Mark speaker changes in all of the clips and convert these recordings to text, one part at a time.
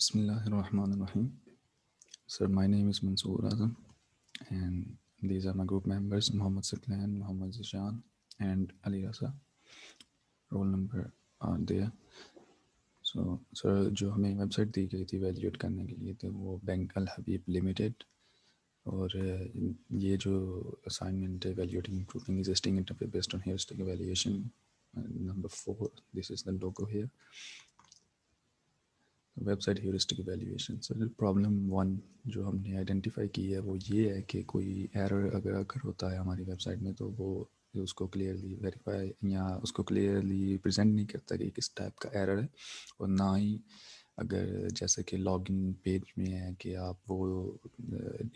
Speaker 1: Bismillahirrahmanirrahim. Sir, my name is Mansoor Azam, and these are my group members Muhammad Saklan, Muhammad Zishan, and Ali Raza. Roll number are there. So, sir, جو ہمیں web site دی گئی تھی ویلیویٹ کرنے کے لیے تو وہ bank الحبیب لمیٹیڈ اور یہ جو اسائنمنٹ ہے evaluating improving existing interface based on heuristic evaluation number 4 this is the logo here website heuristic evaluation. Sir problem 1 جو ہم نے آئیڈینٹیفائی کی ہے وہ یہ ہے کہ کوئی ایرر اگر ہوتا ہے ہماری ویب سائٹ میں تو وہ اس کو کلیئرلی ویریفائی یا اس کو کلیئرلی پریزنٹ نہیں کرتا کہ کس ٹائپ کا ایرر ہے, اور نہ ہی اگر جیسے کہ لاگ ان پیج میں ہے کہ آپ وہ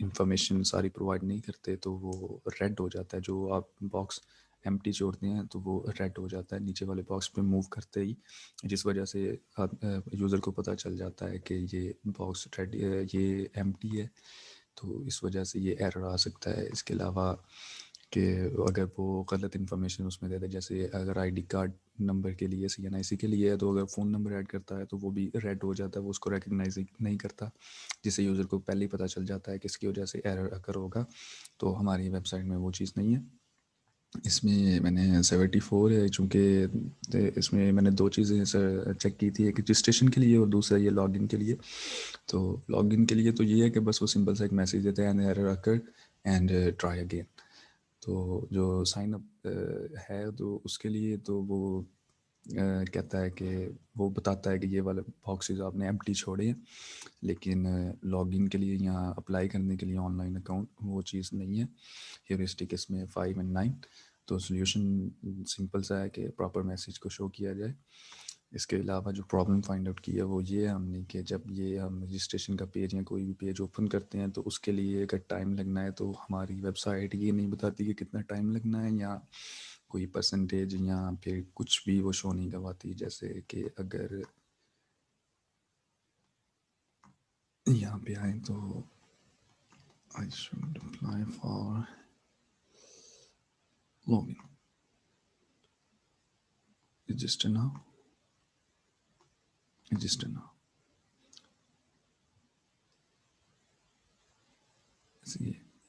Speaker 1: انفارمیشن ساری پرووائڈ نہیں کرتے تو وہ ریڈ ہو جاتا ہے. جو آپ باکس ایمٹی چھوڑتے ہیں تو وہ ریڈ ہو جاتا ہے نیچے والے باکس پہ موو کرتے ہی, جس وجہ سے یوزر کو پتہ چل جاتا ہے کہ یہ باکس ریڈ یہ ایمٹی ہے, تو اس وجہ سے یہ ایرر آ سکتا ہے. اس کے علاوہ کہ اگر وہ غلط انفارمیشن اس میں دے دے, جیسے اگر آئی ڈی کارڈ نمبر کے لیے سی این آئی سی کے لیے ہے تو اگر فون نمبر ایڈ کرتا ہے تو وہ بھی ریڈ ہو جاتا ہے, وہ اس کو ریکگنائز نہیں کرتا, جس سے یوزر کو پہلے ہی پتہ چل جاتا ہے کہ اس کی وجہ سے ایرر اگر ہوگا. تو ہماری ویب سائٹ میں وہ چیز نہیں ہے. اس میں نے 74 ہے, چونکہ اس میں نے 2 چیزیں سر چیک کی تھی, ایک رجسٹریشن کے لیے اور دوسرا یہ لاگ ان کے لیے. تو لاگ ان کے لیے تو یہ ہے کہ بس وہ سمپل سا ایک میسیج دیتے ہیں error occurred and try again. تو جو سائن اپ ہے تو اس کے لیے تو وہ کہتا ہے کہ وہ بتاتا ہے کہ یہ والے باکسز آپ نے ایمٹی چھوڑے ہیں, لیکن لاگ ان کے لیے یا اپلائی کرنے کے لیے آن لائن اکاؤنٹ وہ چیز نہیں ہے. ہیورسٹک اس میں 5 and 9. تو سلیوشن سمپل سا ہے کہ پراپر میسیج کو شو کیا جائے. اس کے علاوہ جو پرابلم فائنڈ آؤٹ کی ہے وہ یہ ہے ہم نے کہ جب یہ ہم رجسٹریشن کا پیج یا کوئی بھی پیج اوپن کرتے ہیں تو اس کے لیے اگر ٹائم لگنا ہے تو ہماری ویب سائٹ یہ نہیں بتاتی کہ کتنا ٹائم لگنا ہے, یا کوئی پرسنٹیج یا پھر کچھ بھی وہ شو نہیں کرواتی. جیسے کہ اگر یہاں پہ آئیں تو I should apply for login. Register now. Register now.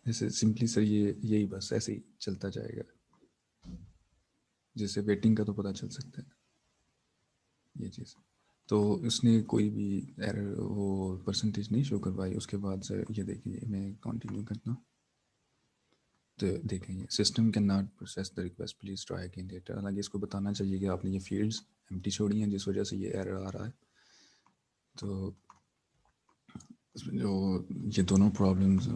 Speaker 1: جیسے سمپلی سر یہی بس ایسے ہی چلتا جائے گا, جیسے ویٹنگ کا تو پتہ چل سکتا ہے یہ چیز. تو اس نے کوئی بھی ایرر وہ پرسنٹیج نہیں شو کروائی. اس کے بعد سر یہ دیکھیے میں کنٹینیو کرتا ہوں تو دیکھیں یہ system can not process the request please try again letter. حالانکہ اس کو بتانا چاہیے کہ آپ نے یہ فیلڈس ایمٹی چھوڑی ہیں جس وجہ سے یہ ایرر آ رہا ہے. تو اس میں جو یہ دونوں پرابلمز.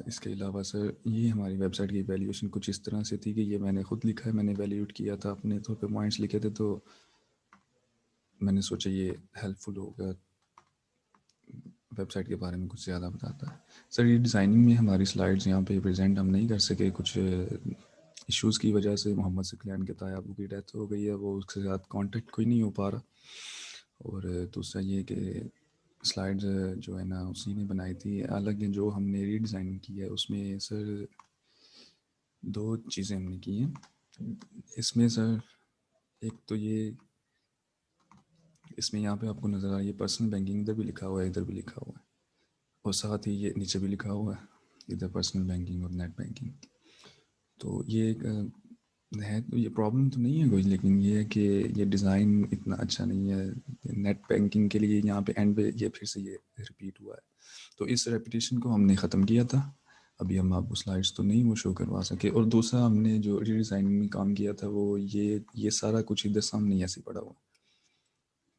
Speaker 1: اس کے علاوہ سر یہ ہماری ویب سائٹ کی ایویلیویشن کچھ اس طرح سے تھی کہ یہ میں نے خود لکھا ہے, میں نے ایویلیویٹ کیا تھا اپنے طور پہ پوائنٹس لکھے تھے, تو میں نے سوچا یہ ہیلپ فل ہوگا, ویب سائٹ کے بارے میں کچھ زیادہ بتاتا ہے. سر یہ ڈیزائننگ میں ہماری سلائڈز یہاں پہ پریزنٹ ہم نہیں کر سکے, کچھ ایشوز کی وجہ سے. محمد سکلین کے تایابو کی ڈیتھ ہو گئی ہے, وہ اس کے ساتھ کانٹیکٹ کوئی نہیں ہو پا رہا. اور دوسرا یہ کہ سلائڈز جو ہے نا اسی نے بنائی تھی. حالانکہ جو ہم نے ری ڈیزائننگ کی ہے اس میں سر 2 چیزیں ہم نے کی ہیں. اس میں سر ایک تو یہ اس میں یہاں پہ آپ کو نظر آ رہی ہے پرسنل بینکنگ, ادھر بھی لکھا ہوا ہے ادھر بھی لکھا ہوا ہے, اور ساتھ ہی یہ نیچے بھی لکھا ہوا ہے ادھر پرسنل بینکنگ اور نیٹ بینکنگ. تو یہ ایک ہے, تو یہ پرابلم تو نہیں ہے کوئی, لیکن یہ ہے کہ یہ ڈیزائن اتنا اچھا نہیں ہے. نیٹ بینکنگ کے لیے یہاں پہ اینڈ پہ یہ پھر سے یہ ریپیٹ ہوا ہے, تو اس ریپیٹیشن کو ہم نے ختم کیا تھا. ابھی ہم آپ کو سلائڈس تو نہیں وہ شو کروا سکے. اور دوسرا ہم نے جو ری ڈیزائننگ میں کام کیا تھا وہ یہ سارا کچھ ادھر سامنے ایسے پڑا ہوا,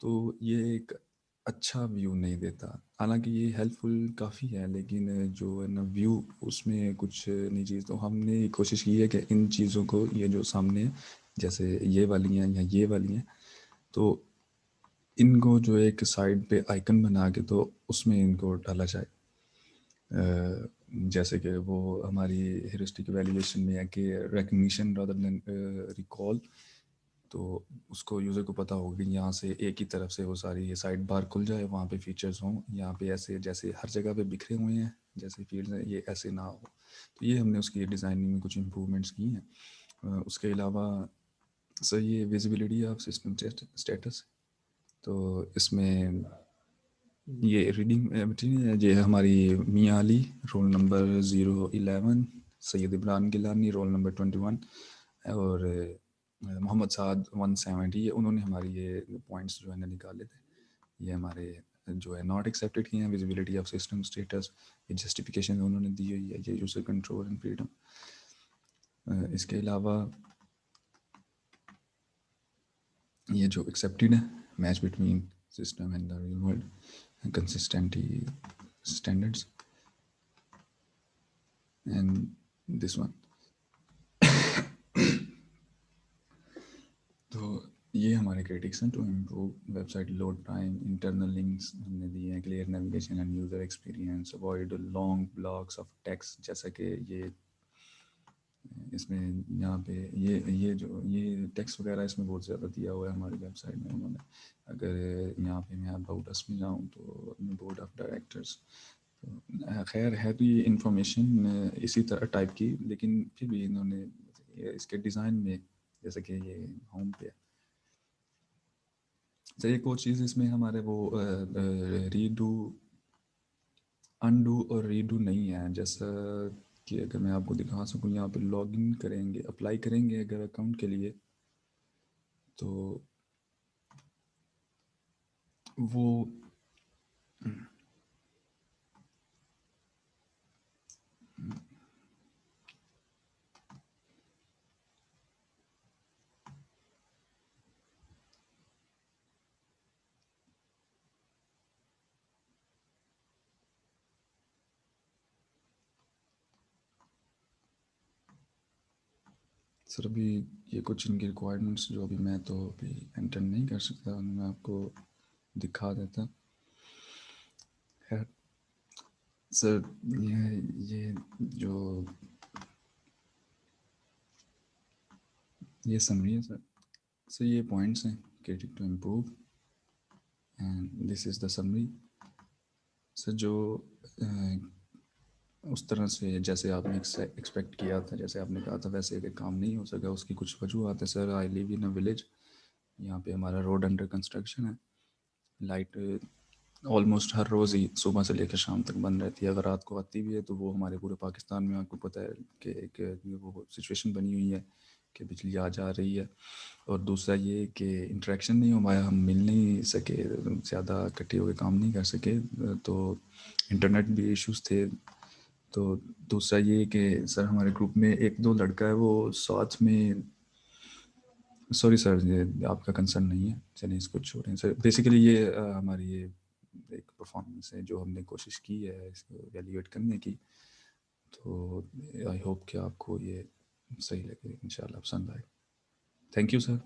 Speaker 1: تو یہ ایک اچھا ویو نہیں دیتا. حالانکہ یہ ہیلپ فل کافی ہے, لیکن جو ہے نا ویو اس میں کچھ نہیں چیز. تو ہم نے کوشش کی ہے کہ ان چیزوں کو یہ جو سامنے جیسے یہ والی ہیں یا یہ والی ہیں, تو ان کو جو ایک سائڈ پہ آئیکن بنا کے تو اس میں ان کو ڈالا جائے. جیسے کہ وہ ہماری ہیورسٹک ایویلیویشن میں ہے کہ ریکگنیشن رادر دین ریکال, تو اس کو یوزر کو پتہ ہوگا کہ یہاں سے ایک ہی طرف سے وہ ساری یہ سائڈ بار کھل جائے, وہاں پہ فیچرز ہوں. یہاں پہ ایسے جیسے ہر جگہ پہ بکھرے ہوئے ہیں جیسے فیلڈز ہیں, یہ ایسے نہ ہو. تو یہ ہم نے اس کی ڈیزائننگ میں کچھ امپرومنٹس کی ہیں. اس کے علاوہ سر یہ ویزیبلٹی آف سسٹم اسٹیٹس, تو اس میں یہ ریڈنگ مٹیریل ہے، یہ ہماری میاں علی رول نمبر 011، سید عمران گیلانی رول نمبر 21، اور محمد سعد 170، انہوں نے ہماری یہ پوائنٹس جو ہے نا نکالے تھے. یہ ہمارے جو ہے ناٹ ایکسیپٹیڈ کی ہیں، ویزیبلٹی آف سسٹم اسٹیٹس، یہ جسٹیفیکیشن انہوں نے دی ہوئی ہے، یہ یوزر کنٹرول اینڈ فریڈم. اس کے علاوہ یہ جو ایکسیپٹیڈ ہے، match between system and the real world, consistency standards, and this one. تو یہ ہمارے کریٹکس ہیں to improve website load time, internal links ہم نے دیے ہیں، clear navigation and user experience, avoid long blocks of text. جیسا کہ یہ اس میں یہاں پہ یہ جو یہ ٹیکسٹ وغیرہ اس میں بہت زیادہ دیا ہوا ہے ہماری ویب سائٹ میں انہوں نے. اگر یہاں پہ میں اباؤٹ اس میں جاؤں تو بورڈ آف ڈائریکٹرس، خیر ہے بھی انفارمیشن اسی طرح ٹائپ کی، لیکن پھر بھی انہوں نے اس کے ڈیزائن میں جیسا کہ یہ ہوم پہ. اچھا ایک اور چیز اس میں ہمارے وہ ریڈو، انڈو اور ریڈو نہیں ہے. جیسا کہ اگر میں آپ کو دکھا سکوں، یہاں پہ لاگ ان کریں گے، اپلائی کریں گے اگر اکاؤنٹ کے لیے، تو وہ سر ابھی یہ کچھ ان کی ریکوائرمنٹس جو ابھی میں تو ابھی انٹر نہیں کر سکتا، میں آپ کو دکھا دیتا. خیر سر یہ جو یہ سمری ہے سر. سر یہ پوائنٹس ہیں critic to improve, and this is the summary. Sir جو اس طرح سے جیسے آپ نے ایکسپیکٹ کیا تھا، جیسے آپ نے کہا تھا ویسے کہ کام نہیں ہو سکا، اس کی کچھ وجوہات ہیں سر. آئی لیو ان اے ولیج، یہاں پہ ہمارا روڈ انڈر کنسٹرکشن ہے، لائٹ آلموسٹ ہر روز ہی صبح سے لے کے شام تک بند رہتی ہے. اگر رات کو آتی بھی ہے تو وہ ہمارے پورے پاکستان میں آپ کو پتہ ہے کہ ایک وہ سچویشن بنی ہوئی ہے کہ بجلی آ جا رہی ہے. اور دوسرا یہ کہ انٹریکشن نہیں ہو پایا، ہم مل نہیں سکے، زیادہ اکٹھے ہو کے کام نہیں کر سکے، تو انٹرنیٹ بھی ایشوز تھے. تو دوسرا یہ کہ سر ہمارے گروپ میں ایک دو لڑکا ہے وہ ساتھ میں، سوری سر یہ آپ کا کنسرن نہیں ہے، چلیے اس کو چھوڑیں سر. بیسیکلی یہ ہماری یہ ایک پرفارمنس ہے جو ہم نے کوشش کی ہے اس کو ایویلیویٹ کرنے کی. تو آئی ہوپ کہ آپ کو یہ صحیح لگے، انشاءاللہ پسند آئے. Thank you sir.